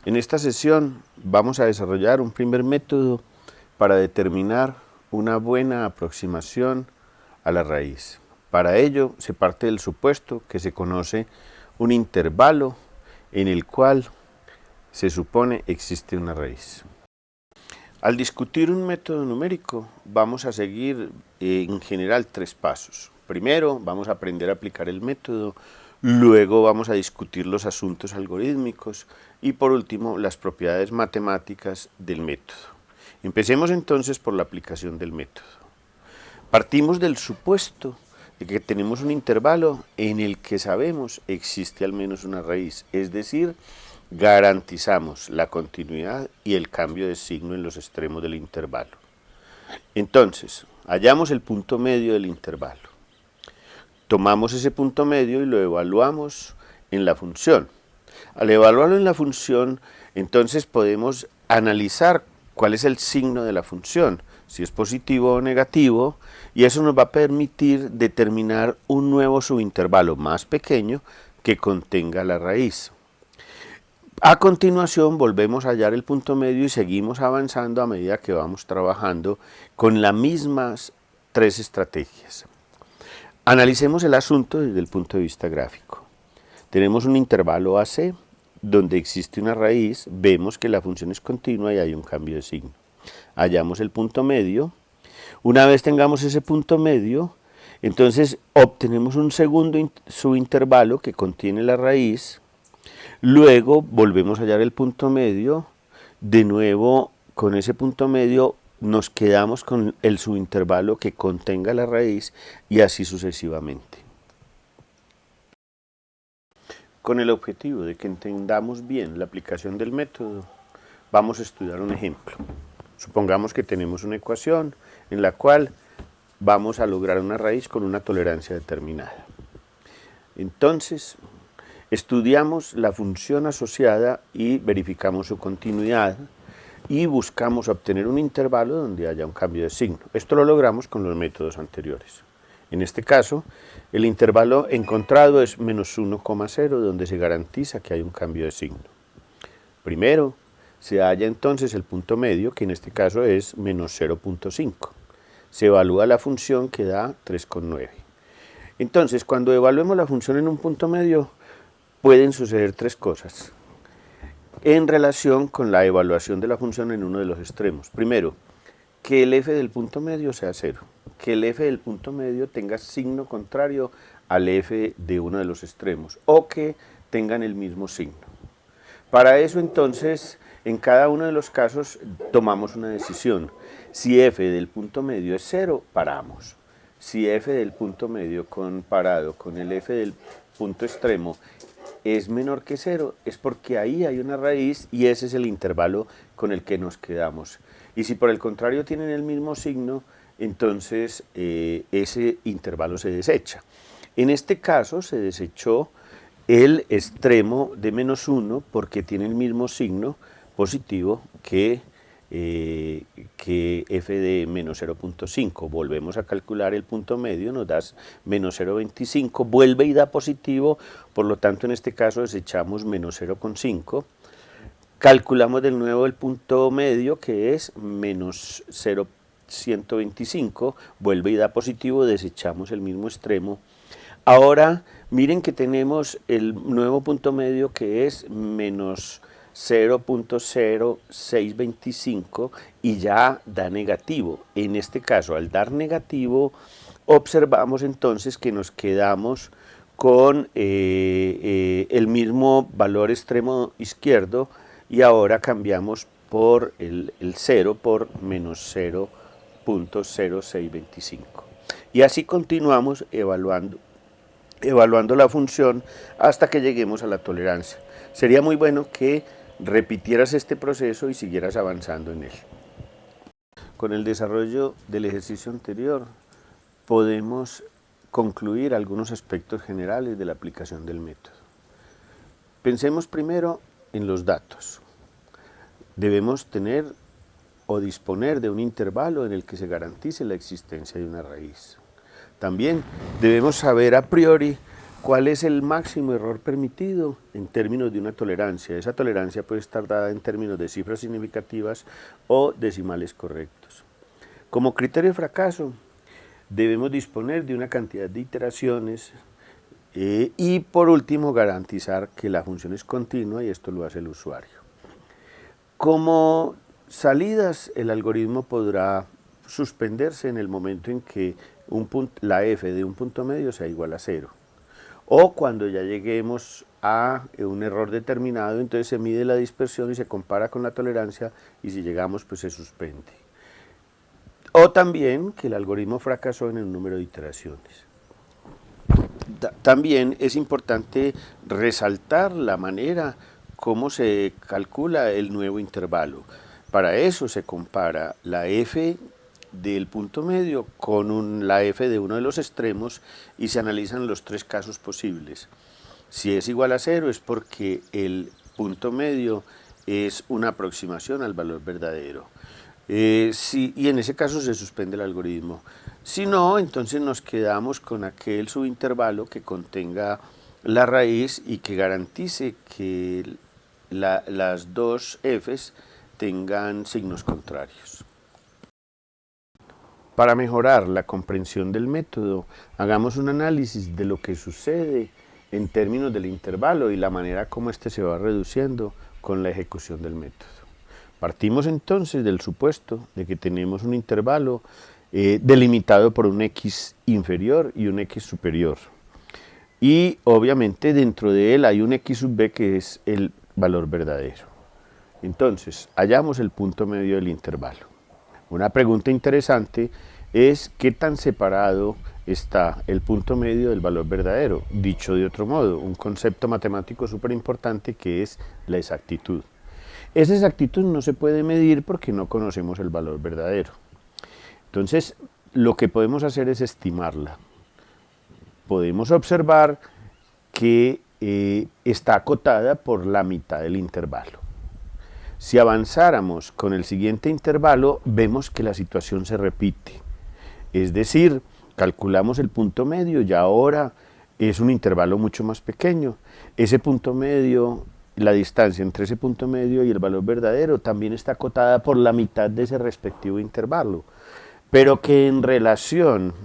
En esta sesión vamos a desarrollar un primer método para determinar una buena aproximación a la raíz. Para ello se parte del supuesto que se conoce un intervalo en el cual se supone existe una raíz. Al discutir un método numérico vamos a seguir en general 3 pasos. Primero vamos a aprender a aplicar el método, luego vamos a discutir los asuntos algorítmicos y por último las propiedades matemáticas del método. Empecemos entonces por la aplicación del método. Partimos del supuesto de que tenemos un intervalo en el que sabemos existe al menos una raíz, es decir, garantizamos la continuidad y el cambio de signo en los extremos del intervalo. Entonces, hallamos el punto medio del intervalo. Tomamos ese punto medio y lo evaluamos en la función. Al evaluarlo en la función, entonces podemos analizar cuál es el signo de la función, si es positivo o negativo, y eso nos va a permitir determinar un nuevo subintervalo más pequeño que contenga la raíz. A continuación volvemos a hallar el punto medio y seguimos avanzando a medida que vamos trabajando con las mismas 3 estrategias. Analicemos el asunto desde el punto de vista gráfico. Tenemos un intervalo AC donde existe una raíz, vemos que la función es continua y hay un cambio de signo. Hallamos el punto medio. Una vez tengamos ese punto medio, entonces obtenemos un segundo subintervalo que contiene la raíz. Luego volvemos a hallar el punto medio, de nuevo con ese punto medio nos quedamos con el subintervalo que contenga la raíz y así sucesivamente. Con el objetivo de que entendamos bien la aplicación del método, vamos a estudiar un ejemplo. Supongamos que tenemos una ecuación en la cual vamos a lograr una raíz con una tolerancia determinada. Entonces, estudiamos la función asociada y verificamos su continuidad y buscamos obtener un intervalo donde haya un cambio de signo. Esto lo logramos con los métodos anteriores. En este caso, el intervalo encontrado es menos 1,0, donde se garantiza que hay un cambio de signo. Primero, se halla entonces el punto medio, que en este caso es menos 0,5. Se evalúa la función que da 3,9. Entonces, cuando evaluemos la función en un punto medio, pueden suceder 3 cosas en relación con la evaluación de la función en uno de los extremos. Primero, que el f del punto medio sea 0, que el f del punto medio tenga signo contrario al f de uno de los extremos o que tengan el mismo signo. Para eso entonces, en cada uno de los casos tomamos una decisión. Si f del punto medio es 0, paramos. Si f del punto medio comparado con el f del punto extremo es menor que 0, es porque ahí hay una raíz y ese es el intervalo con el que nos quedamos. Y si por el contrario tienen el mismo signo, entonces ese intervalo se desecha. En este caso se desechó el extremo de menos 1 porque tiene el mismo signo positivo que f de menos 0,5. Volvemos a calcular el punto medio, nos da menos 0,25, vuelve y da positivo, por lo tanto en este caso desechamos menos 0,5. Calculamos de nuevo el punto medio que es menos 0,125, vuelve y da positivo, desechamos el mismo extremo. Ahora miren que tenemos el nuevo punto medio que es menos 0,0625 y ya da negativo. En este caso, al dar negativo, observamos entonces que nos quedamos con el mismo valor extremo izquierdo y ahora cambiamos por el 0 por menos 0,0625. Y así continuamos evaluando la función hasta que lleguemos a la tolerancia. Sería muy bueno que repitieras este proceso y siguieras avanzando en él. Con el desarrollo del ejercicio anterior podemos concluir algunos aspectos generales de la aplicación del método. Pensemos primero en los datos. Debemos tener o disponer de un intervalo en el que se garantice la existencia de una raíz. También debemos saber a priori ¿Cuál es el máximo error permitido en términos de una tolerancia? Esa tolerancia puede estar dada en términos de cifras significativas o decimales correctos. Como criterio de fracaso, debemos disponer de una cantidad de iteraciones y por último garantizar que la función es continua y esto lo hace el usuario. Como salidas, el algoritmo podrá suspenderse en el momento en que la f de un punto medio sea igual a 0. O cuando ya lleguemos a un error determinado, entonces se mide la dispersión y se compara con la tolerancia y si llegamos pues se suspende. O también que el algoritmo fracasó en el número de iteraciones. También es importante resaltar la manera cómo se calcula el nuevo intervalo. Para eso se compara la f del punto medio con la f de uno de los extremos y se analizan los tres casos posibles. Si es igual a 0 es porque el punto medio es una aproximación al valor verdadero. Y en ese caso se suspende el algoritmo. Si no, entonces nos quedamos con aquel subintervalo que contenga la raíz y que garantice que las dos f's tengan signos contrarios. Para mejorar la comprensión del método, hagamos un análisis de lo que sucede en términos del intervalo y la manera como éste se va reduciendo con la ejecución del método. Partimos entonces del supuesto de que tenemos un intervalo delimitado por un x inferior y un x superior. Y obviamente dentro de él hay un x sub b que es el valor verdadero. Entonces, hallamos el punto medio del intervalo. Una pregunta interesante es qué tan separado está el punto medio del valor verdadero. Dicho de otro modo, un concepto matemático súper importante que es la exactitud. Esa exactitud no se puede medir porque no conocemos el valor verdadero. Entonces, lo que podemos hacer es estimarla. Podemos observar que está acotada por la mitad del intervalo. Si avanzáramos con el siguiente intervalo, vemos que la situación se repite. Es decir, calculamos el punto medio y ahora es un intervalo mucho más pequeño. Ese punto medio, la distancia entre ese punto medio y el valor verdadero también está acotada por la mitad de ese respectivo intervalo, pero que en relación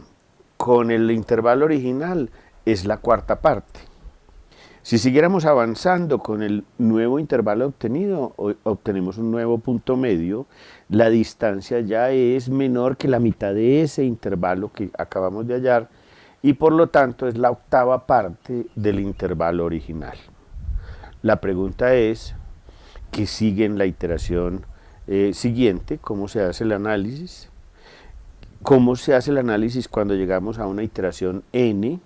con el intervalo original es la cuarta parte. Si siguiéramos avanzando con el nuevo intervalo obtenido, obtenemos un nuevo punto medio, la distancia ya es menor que la mitad de ese intervalo que acabamos de hallar y por lo tanto es la octava parte del intervalo original. La pregunta es, ¿qué sigue en la iteración siguiente? ¿Cómo se hace el análisis? ¿Cómo se hace el análisis cuando llegamos a una iteración n?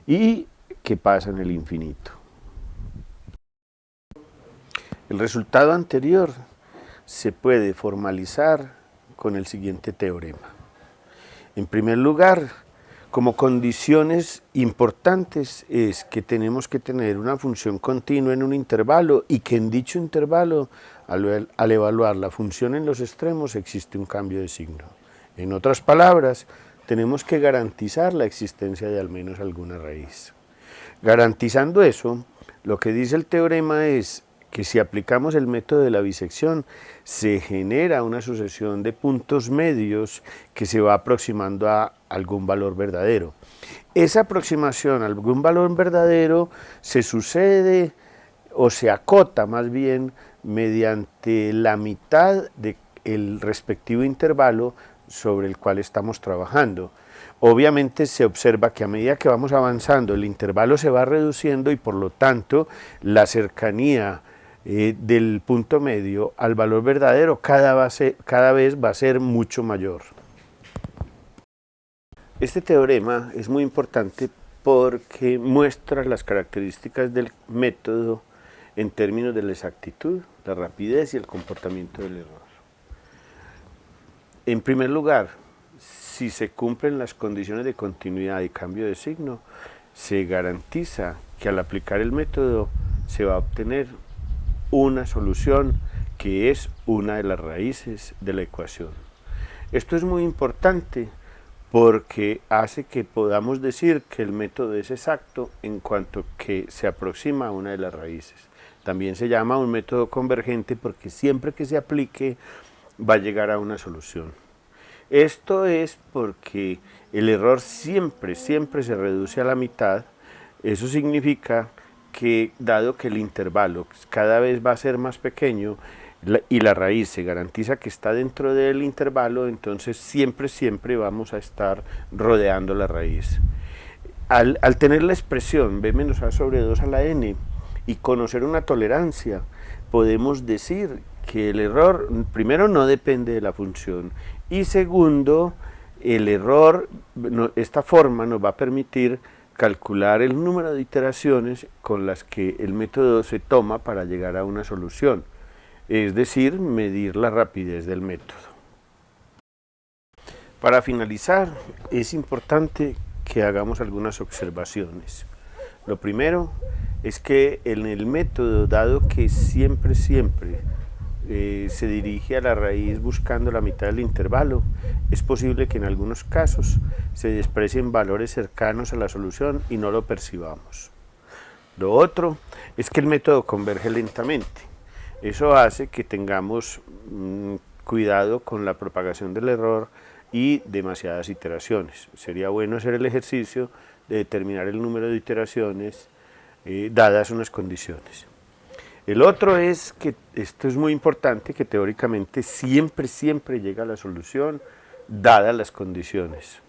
Y ¿qué pasa en el infinito? El resultado anterior se puede formalizar con el siguiente teorema. En primer lugar, como condiciones importantes es que tenemos que tener una función continua en un intervalo y que en dicho intervalo, al evaluar la función en los extremos, existe un cambio de signo. En otras palabras, tenemos que garantizar la existencia de al menos alguna raíz. Garantizando eso, lo que dice el teorema es que si aplicamos el método de la bisección, se genera una sucesión de puntos medios que se va aproximando a algún valor verdadero. Esa aproximación a algún valor verdadero se sucede o se acota más bien mediante la mitad del respectivo intervalo sobre el cual estamos trabajando. Obviamente se observa que a medida que vamos avanzando el intervalo se va reduciendo y por lo tanto la cercanía del punto medio al valor verdadero cada vez va a ser mucho mayor. Este teorema es muy importante porque muestra las características del método en términos de la exactitud, la rapidez y el comportamiento del error. En primer lugar, si se cumplen las condiciones de continuidad y cambio de signo, se garantiza que al aplicar el método se va a obtener una solución que es una de las raíces de la ecuación. Esto es muy importante porque hace que podamos decir que el método es exacto en cuanto que se aproxima a una de las raíces. También se llama un método convergente porque siempre que se aplique va a llegar a una solución. Esto es porque el error siempre se reduce a la mitad. Eso significa que dado que el intervalo cada vez va a ser más pequeño y la raíz se garantiza que está dentro del intervalo, entonces siempre vamos a estar rodeando la raíz. Al tener la expresión b menos a sobre 2 a la n y conocer una tolerancia, podemos decir que el error, primero, no depende de la función, y segundo, el error, esta forma nos va a permitir calcular el número de iteraciones con las que el método se toma para llegar a una solución, es decir, medir la rapidez del método. Para finalizar, es importante que hagamos algunas observaciones. Lo primero es que en el método, dado que siempre se dirige a la raíz buscando la mitad del intervalo, es posible que en algunos casos se desprecien valores cercanos a la solución y no lo percibamos. Lo otro es que el método converge lentamente. Eso hace que tengamos cuidado con la propagación del error y demasiadas iteraciones. Sería bueno hacer el ejercicio de determinar el número de iteraciones dadas unas condiciones. El otro es que, esto es muy importante, que teóricamente siempre llega a la solución dadas las condiciones.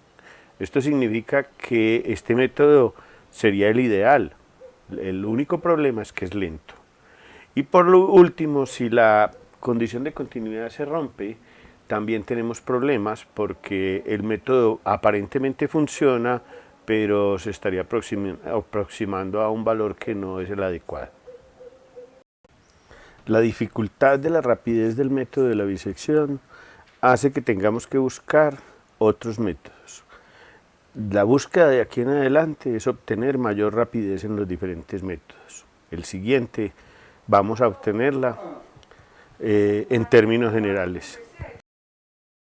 Esto significa que este método sería el ideal. El único problema es que es lento. Y por lo último, si la condición de continuidad se rompe, también tenemos problemas porque el método aparentemente funciona, pero se estaría aproximando a un valor que no es el adecuado. La dificultad de la rapidez del método de la bisección hace que tengamos que buscar otros métodos. La búsqueda de aquí en adelante es obtener mayor rapidez en los diferentes métodos. El siguiente vamos a obtenerla en términos generales.